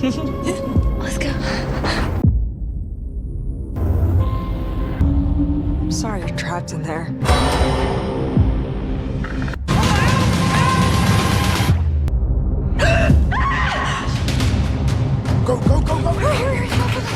Let's go. I'm sorry you're trapped in there. Go, go, go, go! Hurry, go, go, go.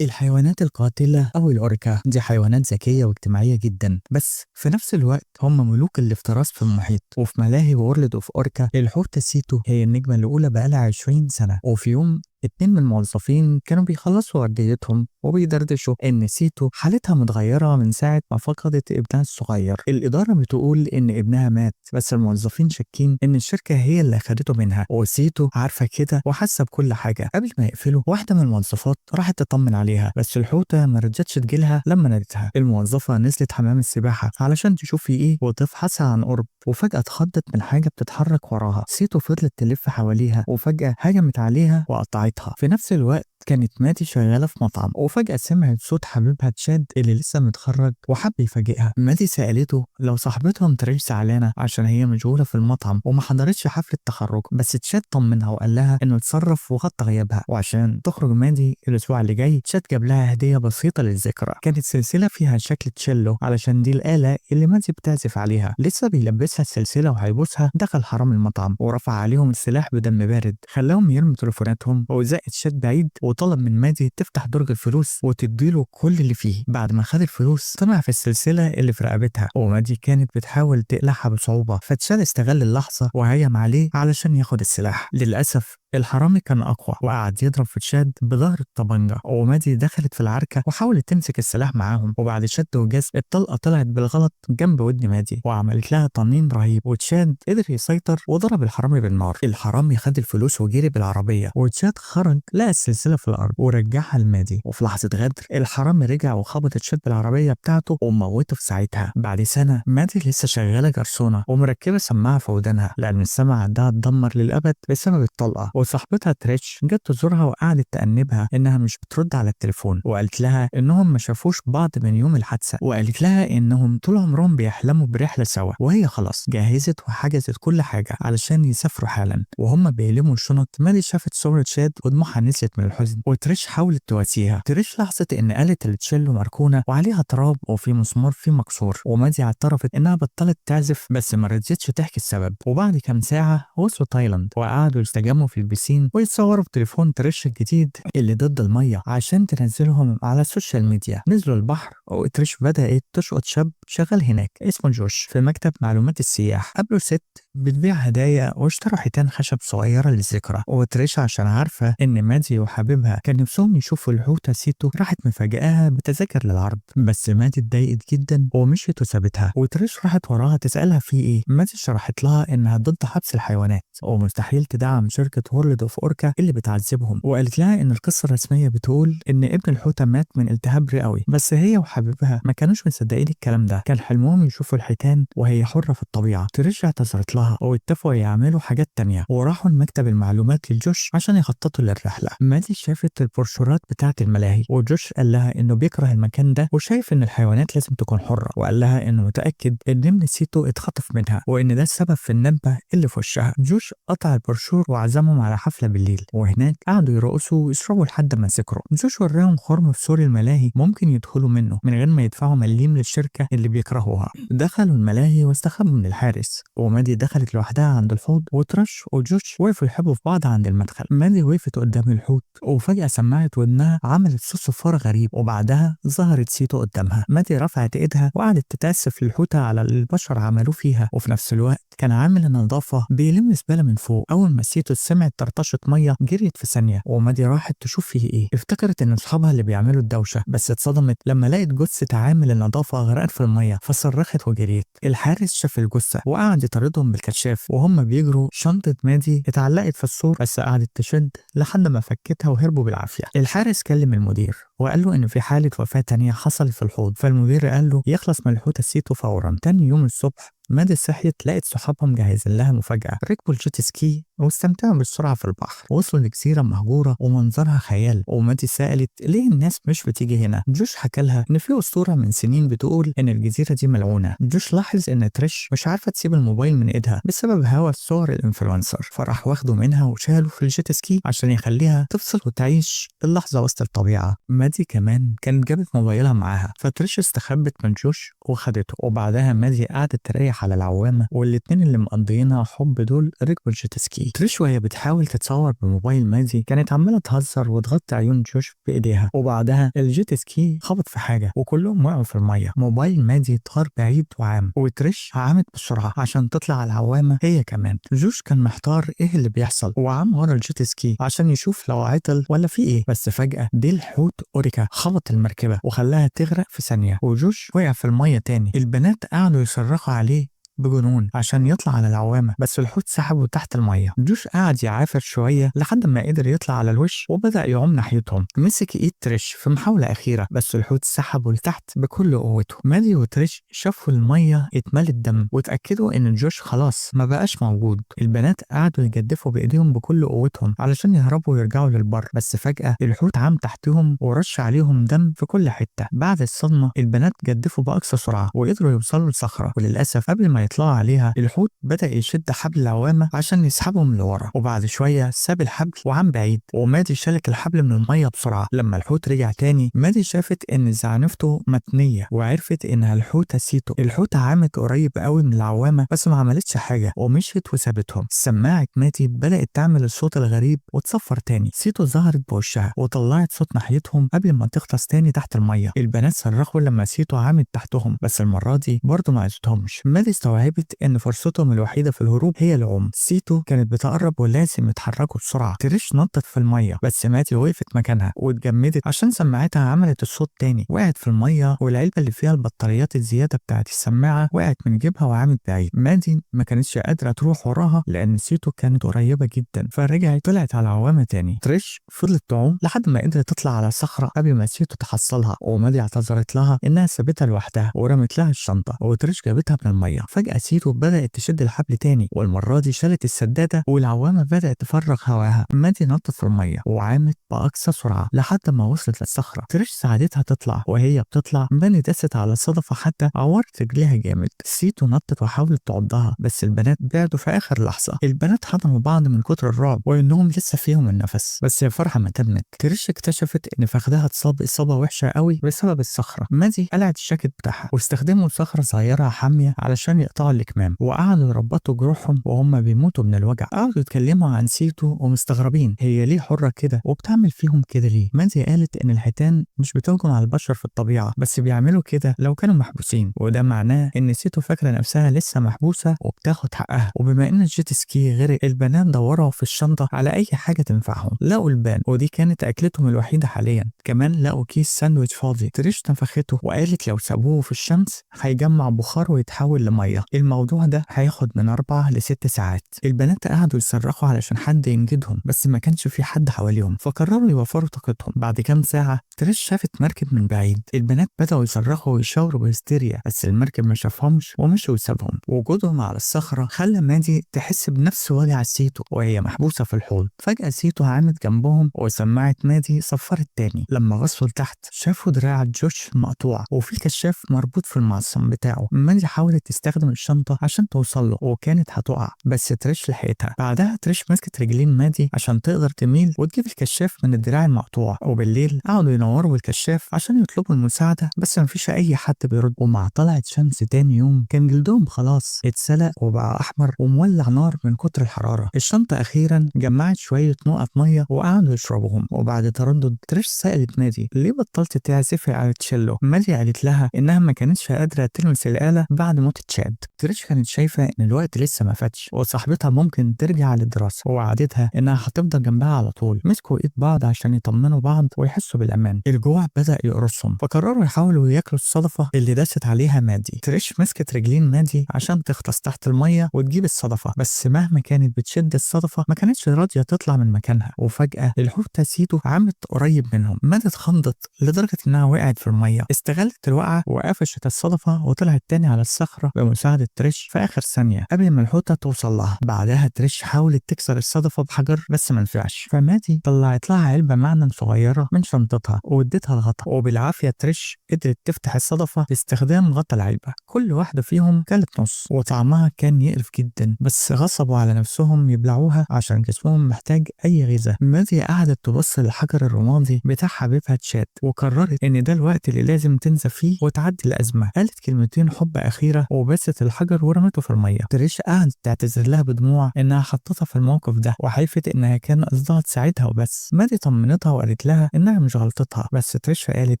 الحيوانات القاتلة أو الأوركا دي حيوانات ذكية واجتماعية جدا، بس في نفس الوقت هم ملوك الافتراس في المحيط. وفي ملاهي وورلد اوف أوركا الحوتة سيتو هي النجمة الأولى بقالها 20 سنة. وفي يوم اتنين من الموظفين كانوا بيخلصوا ورديتهم وبيدردشوا إن سيتو حالتها متغيرة من ساعة ما فقدت ابنها الصغير. الإدارة بتقول إن ابنها مات، بس الموظفين شاكين إن الشركة هي اللي أخدته منها، وسيتو عارفة كده وحاسة بكل حاجة. قبل ما يقفلوا واحدة من الموظفات راحت تطمن عليها، بس الحوتة ما رجتش تجيلها. لما نادتها الموظفة نزلت حمام السباحة علشان تشوف في إيه وتفحصها عن قرب، وفجأة اتخضت من حاجة بتتحرك وراها. سيتو فضلت تلف حواليها وفجأة هجمت عليها وقطعتها. في نفس الوقت كانت ماتي شغالة في مطعم، وفجأة سمعت صوت حبيبها تشاد اللي لسه متخرج وحب يفاجئها. ماتي سألته لو صاحبتهم تريش زعلانة عشان هي مشغولة في المطعم وما حضرتش حفلة تخرج، بس تشاد طمنها وقال لها إنه اتصرف وغطى غيابها. وعشان تخرج ماتي الأسبوع اللي جاي، تشاد جاب لها هدية بسيطة للذكرى، كانت سلسلة فيها شكل تشيلو علشان دي الآلة اللي ماتي بتعزف عليها. لسه بيلبسها السلسلة وهيبوسها، دخل حرام المطعم ورفع عليهم السلاح بدم بارد، خلاهم يرموا تليفوناتهم وزق تشاد بعيد، وطلب من مادي تفتح درج الفلوس وتديله كل اللي فيه. بعد ما خد الفلوس طمع في السلسلة اللي في رقبتها، ومادي كانت بتحاول تقلعها بصعوبة، فتشاد استغل اللحظة وهيم عليه علشان ياخد السلاح. للأسف الحرامي كان أقوى وقعد يضرب في تشاد بظهر الطبنجة، ومادي دخلت في العركة وحاولت تمسك السلاح معاهم، وبعد شد وجذب الطلقة طلعت بالغلط جنب ودن مادي وعملت لها طنين رهيب، وتشاد قدر يسيطر وضرب الحرامي بالنار. الحرامي خد الفلوس وجري بالعربية، وتشاد خرج لقى السلسلة في الأرض ورجعها لمادي. وفي لحظة غدر الحرامي رجع وخبط تشاد بالعربية بتاعته وموته في ساعتها. بعد سنة مادي لسه شغالة جرسونة ومركبة سماعة في ودانها لأن السمع عندها اتدمر للأبد بسبب الطلقة. وصاحبتها تريش جت تزورها وقعدت تأنبها إنها مش بترد على التليفون، وقالت لها إنهم ما شافوش بعض من يوم الحادثة، وقالت لها إنهم طول عمرهم بيحلموا برحلة سوا، وهي خلاص جهزت وحجزت كل حاجة علشان يسافروا حالا. وهم بيلموا الشنط مادي شافت صورة شاد ودموعها نزلت من الحزن، وتريش حاولت تواسيها. تريش لاحظت إن آلة التشيلو مركونة وعليها تراب وفي مسمار فيه مكسور، ومادي اعترفت إنها بطلت تعزف بس ما رضيتش تحكي السبب. وبعد كام ساعة وصلوا تايلاند وقعدوا يستجموا في البسين ويتصوروا بتليفون تريش الجديد اللي ضد المية عشان تنزلهم على السوشيال ميديا. نزلوا البحر وتريش بدأت تشقط شاب شغال هناك اسمه جوش في مكتب معلومات السياح. قابلوا ست بتبيع هدايا واشتروا حيتان خشب صغيرة للذكرى، وتريش عشان عارفة إن مادي وحبيبها كان نفسهم يشوفوا الحوتة سيتو راحت مفاجئاها بتذاكر للعرض، بس مادي اتضايقت جدا ومشيت وسابتها. وتريش راحت وراها تسألها في إيه. مادي شرحت لها إنها ضد حبس الحيوانات ومستحيل تدعم شركة وورلد اوف أوركا اللي بتعذبهم، وقالت لها إن القصة الرسمية بتقول إن ابن الحوتة مات من التهاب رئوي، بس هي وحبيبها ما كانوش مصدقين الكلام ده، كان حلمهم يشوفوا الحيتان وهي حرة في الطبيعة. تريش اعتذرت لها واتفقوا يعملوا حاجات تانية وراحوا لمكتب المعلومات للجوش عشان يخططوا للرحلة. مادي شافت البروشورات بتاعة الملاهي، وجوش قال لها إنه بيكره المكان ده وشايف إن الحيوانات لازم تكون حرة، وقال لها إنه متأكد إن ابن سيتو اتخطف منها وإن ده السبب في النبة اللي في وشها. جوش قطع البروشور وعزمهم على حفلة بالليل، وهناك قعدوا يرقصوا ويشربوا لحد ما سكروا. جوش وراهم خرم في سور الملاهي ممكن يدخلوا منه من غير ما يدفعوا مليم للشركة اللي بيكرهوها. دخلوا الملاهي واستخبوا من الحارس، ومادي دخلت لوحدها عند الحوض، وترش وجوش وقفوا يحبوا في بعض عند المدخل. مادي وقفت قدام الحوض وفجأة سمعت ودنها عملت صوت صفارة غريب، وبعدها ظهرت سيتو قدامها. مادي رفعت ايدها وقعدت تتأسف للحوتة على اللي البشر عملوه فيها، وفي نفس الوقت كان عامل النظافة بيلم زبالة الزبالة من فوق. أول ما سيتو سمعت طرطشة مية جريت في ثانية، ومادي راحت تشوف فيه إيه. افتكرت إن أصحابها اللي بيعملوا الدوشة، بس اتصدمت لما لقت جثة عامل النظافة غرقان في المية، فصرخت وجريت. الحارس شاف الجثة وقعد يطاردهم بالكشاف، وهم بيجروا شنطة مادي اتعلقت في السور، بس قعدت تشد لحد ما فكتها وهربوا بالعافية. الحارس كلم المدير وقال له إن في حالة وفاة تانية حصلت في الحوض، فالمدير قال له يخلص من الحوت سيتو فورا. تاني يوم الصبح مادي صحيت لقت صحابها مجهزين لها مفاجأة. ركبوا الجيت سكي واستمتعوا بالسرعة في البحر، وصلوا لجزيرة مهجورة ومنظرها خيال. ومادي سألت ليه الناس مش بتيجي هنا. جوش حكى لها إن في أسطورة من سنين بتقول إن الجزيرة دي ملعونة. جوش لاحظ إن تريش مش عارفة تسيب الموبايل من إيدها بسبب هوى صور الإنفلونسر، فراح واخده منها وشاله في الجيت سكي عشان يخليها تفصل وتعيش اللحظة وسط الطبيعة. مادي كمان كانت جابت موبايلها معاها، فتريش استخبت من جوش وخدته، وبعدها مادي قعدت تريح على العوامة، والاتنين اللي مقضيينها حب دول ركبوا الجيت سكي. تريش وهي بتحاول تتصور بموبايل مادي كانت عمالة تهزر وتغطي عيون جوش بإيديها، وبعدها الجيت سكي خبط في حاجة وكلهم وقعوا في المية. موبايل مادي طار بعيد وعام، وتريش عامت بسرعة عشان تطلع على العوامة هي كمان. جوش كان محتار ايه اللي بيحصل، وعام ورا الجيت سكي عشان يشوف لو عطل ولا في ايه، بس فجأة ديل حوت أوريكا خبط المركبة وخلاها تغرق في ثانية، وجوش وقع في المية تاني. البنات قعدوا يصرخوا عليه بجنون عشان يطلع على العوامة، بس الحوت سحبه تحت المية. جوش قعد يعافر شوية لحد ما قدر يطلع على الوش وبدأ يعوم ناحيتهم. مسك ايد تريش في محاولة أخيرة، بس الحوت سحبه لتحت بكل قوته. مادي وتريش شافوا المية اتملت دم وتأكدوا إن جوش خلاص ما بقاش موجود. البنات قعدوا يجدفوا بإيديهم بكل قوتهم علشان يهربوا ويرجعوا للبر، بس فجأة الحوت عام تحتهم ورش عليهم دم في كل حتة. بعد الصدمة البنات جدفوا بأقصى سرعة وقدروا يوصلوا لصخرة، وللأسف قبل ما يطلعوا عليها الحوت بدأ يشد حبل العوامة عشان يسحبهم لورا، وبعد شوية ساب الحبل وعام بعيد، ومادي شالك الحبل من المية بسرعة. لما الحوت رجع تاني مادي شافت إن زعنفته متنية وعرفت إنها الحوتة سيتو. الحوتة عامت قريب قوي من العوامة بس ما عملتش حاجة ومشيت وسابتهم. سماعة مادي بدأت تعمل الصوت الغريب وتصفر تاني. سيتو ظهرت بوشها وطلعت صوت ناحيتهم قبل ما تغطس تاني تحت المية. البنات صرخوا لما سيتو عامت تحتهم، بس المرة دي برضه ما عزتهمش. مادي استوعبت إن فرصتهم الوحيدة في الهروب هي العوم. سيتو كانت بتقرب ولازم يتحركوا بسرعة. تريش نطت في المية بس ماتي وقفت مكانها واتجمدت عشان سماعتها عملت الصوت تاني. وقعت في المية والعلبة اللي فيها البطاريات الزيادة بتاعت السماعة وقعت من جيبها وعامت بعيد. مادي ما كانتش قادرة تروح وراها لأن سيتو كانت قريبة جدا، فرجعت طلعت على العوامة تاني. تريش فضلت تعوم لحد ما قدرت تطلع على صخرة قبل ما سيتو تحصلها، ومادي اعتذرت لها إنها سابتها لوحدها ورمت لها الشنطة، وتريش جابتها من المية. فجأة سيتو بدأت تشد الحبل تاني، والمرة دي شالت السدادة والعوامة بدأت تفرغ هواها. مادي نطت في المية وعامت بأقصى سرعة لحد ما وصلت للصخرة. تريش ساعدتها تطلع، وهي بتطلع ماني دست على الصدفة حتى عورت رجليها جامد. سيتو نطت وحاولت تعضها بس البنات بعدوا في آخر لحظة. البنات حضنوا بعض من كتر الرعب وإنهم لسه فيهم النفس، بس يا فرحة ما تمت. تريش اكتشفت إن فخدها اتصاب إصابة وحشة قوي بسبب الصخرة. مادي قلعت الجاكيت بتاعها واستخدموا صخرة صغيرة حامية علشان يقطعوا الكمام، وقعدوا يربطوا جروحهم وهم بيموتوا من الوجع. قعدوا يتكلموا عن سيتو ومستغربين هي ليه حرة كده وبتعمل فيهم كده ليه. مادي قالت إن الحيتان مش بتهجم على البشر في الطبيعة، بس بيعملوا كده لو كانوا محبوسين، وده معناه إن سيتو فاكرة نفسها لسه محبوسة وبتاخد حقها. وبما إن الجيت سكي غرق البنات دوروا في الشنطة على أي حاجة تنفعهم. لقوا البان ودي كانت أكلتهم الوحيدة حاليا. كمان لقوا كيس ساندويتش فاضي. تريش نفخته وقالت لو سابوه في الشمس هيجمع بخار ويتحول لمية. الموضوع ده هياخد من 4 ل6 ساعات. البنات قعدوا يصرخوا علشان حد ينجدهم بس ما كانش في حد حواليهم، فقرروا يوفروا طاقتهم. بعد كام ساعة تريش شافت مركب من بعيد. البنات بدأوا يصرخوا ويشاوروا بهستيريا بس المركب ما شافهمش ومشوا وسابهم. وجودهم على الصخرة خلى مادي تحس بنفس وجع سيتو وهي محبوسة في الحوض. فجأة سيتو عامت جنبهم وسمعت مادي صفرت تاني. لما غصوا لتحت شافوا دراع جوش مقطوع وفي كشاف مربوط في المعصم بتاعه. مادي حاولت تستخدم الشنطة عشان توصل له وكانت هتقع بس تريش لحقتها. بعدها تريش مسكت رجلين مادي عشان تقدر تميل وتجيب الكشاف من الدراع المقطوع. وبالليل قعدوا ينوروا بالكشاف عشان يطلبوا المساعدة بس مفيش أي حد بيرد. ومع طلعت شمس تاني يوم كان جلدهم خلاص اتسلق وبقى أحمر ومولع نار من كتر الحرارة. الشنطة أخيرا جمعت شوية نقط مية وقعدوا يشربوهم. وبعد تردد تريش سألت مادي ليه بطلت تعزفي على التشيلو. مادي قالت لها إنها ما كانتش قادرة تلمس الآلة بعد موت تشاد. تريش كانت شايفة إن الوقت لسه ما فاتش وصاحبتها ممكن ترجع للدراسة، ووعدتها إنها هتفضل جنبها على طول. مسكوا إيد بعض عشان يطمنوا بعض ويحسوا بالأمان. الجوع بدأ يقرصهم فقرروا يحاولوا ياكلوا الصدفة اللي داست عليها مادي. تريش مسكت رجلين مادي عشان تغطس تحت المية وتجيب الصدفة، بس مهما كانت بتشد الصدفة ما كانتش راضية تطلع من مكانها. وفجأة الحوتة سيتو عملت قريب منهم. مادي اتخضت لدرجة إنها وقعت في المية. استغلت الوقعة وقفشت الصدفة وطلعت تاني على الصخرة بمساعدة تريش في آخر ثانية قبل ما الحوتة توصل لها. بعدها تريش حاولت تكسر الصدفة بحجر بس منفعش، فمادي طلعت لها علبة معدن صغيرة من شنطتها واديتها الغطا، وبالعافية تريش قدرت تفتح الصدفة باستخدام غطا العلبة. كل واحدة فيهم كلت نص وطعمها كان يقرف جدا، بس غصبوا على نفسهم يبلعوها عشان جسمهم محتاج أي غذاء. مادي قعدت تبص للحجر الرمادي بتاع حبيبها تشات وقررت إن ده الوقت اللي لازم تنسى فيه وتعدي الأزمة. قالت كلمتين حب أخيرة وبست الحجر ورمته في المية. تريش قعدت تعتذر لها بدموع إنها حطتها في الموقف ده، وحلفت إنها كان قصدها تساعدها وبس. مادي طمنتها وقالت لها إنها مش غلطتها، بس تريش قالت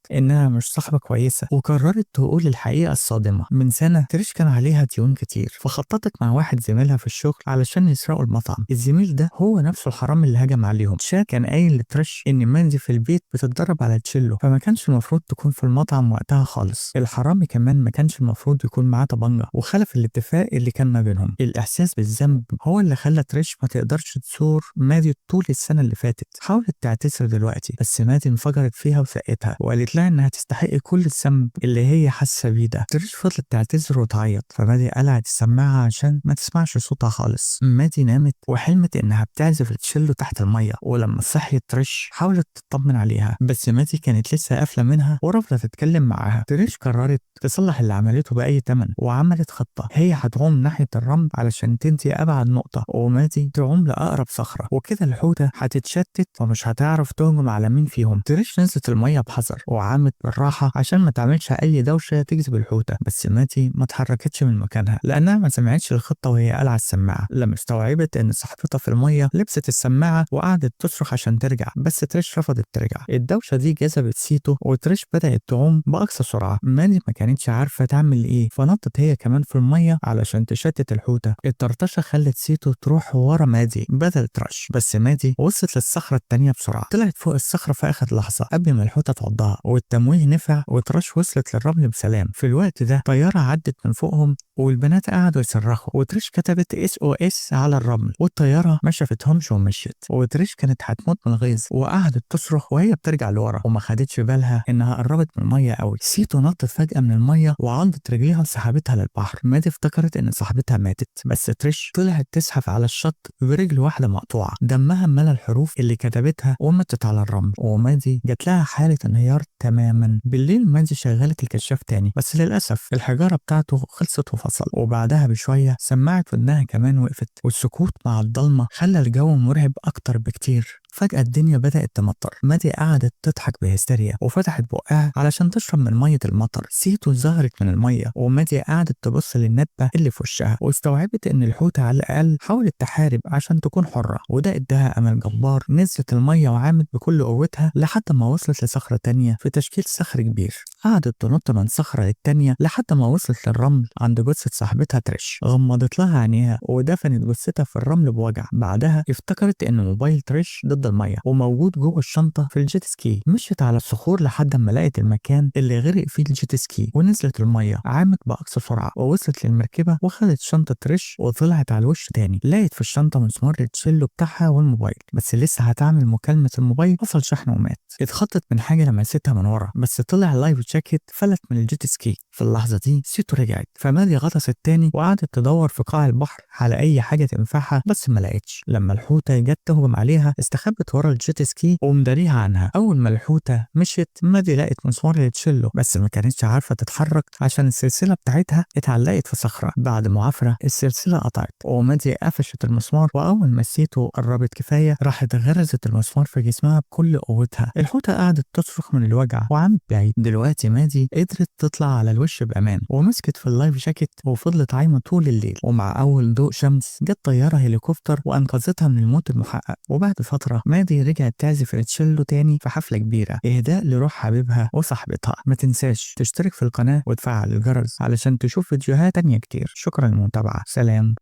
إنها مش صاحبة كويسة وقررت تقول الحقيقة الصادمة. من سنة تريش كان عليها ديون كتير، فخططت مع واحد زميلها في الشغل علشان يسرقوا المطعم. الزميل ده هو نفسه الحرامي اللي هجم عليهم. تشات كان قايل لتريش إن مادي في البيت بتتدرب على التشيلو، فما كانش المفروض تكون في المطعم وقتها خالص. الحرامي كمان ما كانش المفروض يكون معاه طبنجة وخلف الاتفاق اللي كان ما بينهم. الإحساس بالذنب هو اللي خلى تريش ما تقدرش تزور مادي طول السنة اللي فاتت. حاولت تعتذر دلوقتي بس مادي انفجرت فيها وسقتها وقالت لها إنها تستحق كل الذنب اللي هي حاسة بيه ده. تريش فضلت تعتذر وتعيط، فمادي قلعت السماعة عشان ما تسمعش صوتها خالص. مادي نامت وحلمت إنها بتعزف التشيلو تحت المية، ولما صحيت تريش حاولت تطمن عليها بس مادي كانت لسه قافلة منها ورافضة تتكلم معاها. تريش قررت تصلح اللي عملته بأي تمن وعملت خطة. هي هتعوم ناحية الرمل علشان تنتهي أبعد نقطة، ومادي تعوم لأقرب صخرة، وكده الحوتة هتتشتت ومش هتعرف تهجم على مين فيهم. تريش نزلت المية بحذر وعامت بالراحة عشان ما تعملش أي دوشة تجذب الحوتة، بس مادي ما اتحركتش من مكانها لأنها ما سمعتش الخطة وهي قلعة السماعة. لما استوعبت إن صاحبتها في المية لبست السماعة وقعدت تصرخ عشان ترجع، بس تريش رفضت ترجع. الدوشة دي جذبت سيتو وتريش بدأت تعوم بأقصى سرعة. مادي ما كانتش عارفة تعمل إيه فنطت هي كمان في المية علشان تشتت الحوتة. الطرطشة خلت سيتو تروح ورا مادي بدل ترش، بس مادي وصلت للصخرة التانية بسرعة. طلعت فوق الصخرة في آخر لحظة قبل ما الحوتة تعضها، والتمويه نفع وترش وصلت للرمل بسلام. في الوقت ده طيارة عدت من فوقهم والبنات قعدوا يصرخوا، وتريش كتبت SOS على الرمل والطيارة ما شافتهمش ومشيت. وتريش كانت هتموت من الغيظ وقعدت تصرخ وهي بترجع لورا وما خدتش بالها انها قربت من المية قوي. سيتو نطت فجأة من المية وعضت رجليها وسحبتها للبحر. مادي افتكرت ان صاحبتها ماتت، بس تريش طلعت تزحف على الشط برجل واحدة مقطوعة، دمها ملا الحروف اللي كتبتها وماتت على الرمل. ومادي جات لها حالة انهيار تماما. بالليل مادي شغلت الكشاف تاني، بس للأسف الحجارة بتاعته خلصت وفصل، وبعدها بشوية سماعة ودنها كمان وقفت، والسكوت مع الضلمة خلى الجو مرعب أكتر بكتير. فجأة الدنيا بدأت تمطر. مادي قعدت تضحك بهستيريا وفتحت بقها علشان تشرب من مية المطر. سيتو ظهرت من المية ومادي قعدت تبص للندبة اللي في وشها، واستوعبت ان الحوتة على الأقل حاولت تحارب عشان تكون حرة، وده اداها أمل جبار. نزلت المية وعامت بكل قوتها لحد ما وصلت لصخرة تانية في تشكيل صخر كبير. قعدت تنط من صخرة للتانية لحد ما وصلت للرمل عند جثة صاحبتها تريش. غمضت لها عينيها ودفنت جثتها في الرمل بوجع. بعدها افتكرت ان موبايل تريش ضد المية وموجود جوه الشنطة في الجيت سكي. مشيت على الصخور لحد ما لقت المكان اللي غرق فيه الجيت سكي ونزلت المية. عامت بأقصى سرعة ووصلت للمركبة وخدت شنطة تريش وطلعت على الوش تاني. لقت في الشنطة مسمار التشيلو بتاعها والموبايل، بس لسه هتعمل مكالمة الموبايل فصل شحن ومات. اتخطت من حاجة لمستها من ورا، بس طلع لايف جاكيت فلت من الجيت سكي. في اللحظة دي سيتو رجعت، فمادي غطست تاني وقعدت تدور في قاع البحر على أي حاجة تنفعها بس ما لقتش. لما الحوتة جت تهجم عليها استخبت ورا الجيت سكي ومداريها عنها. أول ما الحوتة مشيت مادي لقت مسمار التشيلو، بس ما كانتش عارفة تتحرك عشان السلسلة بتاعتها اتعلقت في صخرة. بعد معافرة السلسلة قطعت ومادي قفشت المسمار، وأول ما سيتو قربت كفاية راحت غرزت المسمار في جسمها بكل قوتها. الحوتة قعدت تصرخ من الوجع وعمت بعيد. دلوقتي مادي قدرت تطلع على الوش بأمان ومسكت في اللايف جاكيت وفضلت عايمة طول الليل. ومع أول ضوء شمس جت طيارة هليكوبتر وأنقذتها من الموت المحقق. وبعد فترة فترة مادي رجعت تعزف التشيلو تاني في حفلة كبيرة إهداء لروح حبيبها وصاحبتها. ما تنساش تشترك في القناة وتفعل الجرس علشان تشوف فيديوهات تانية كتير. شكرا للمتابعة، سلام.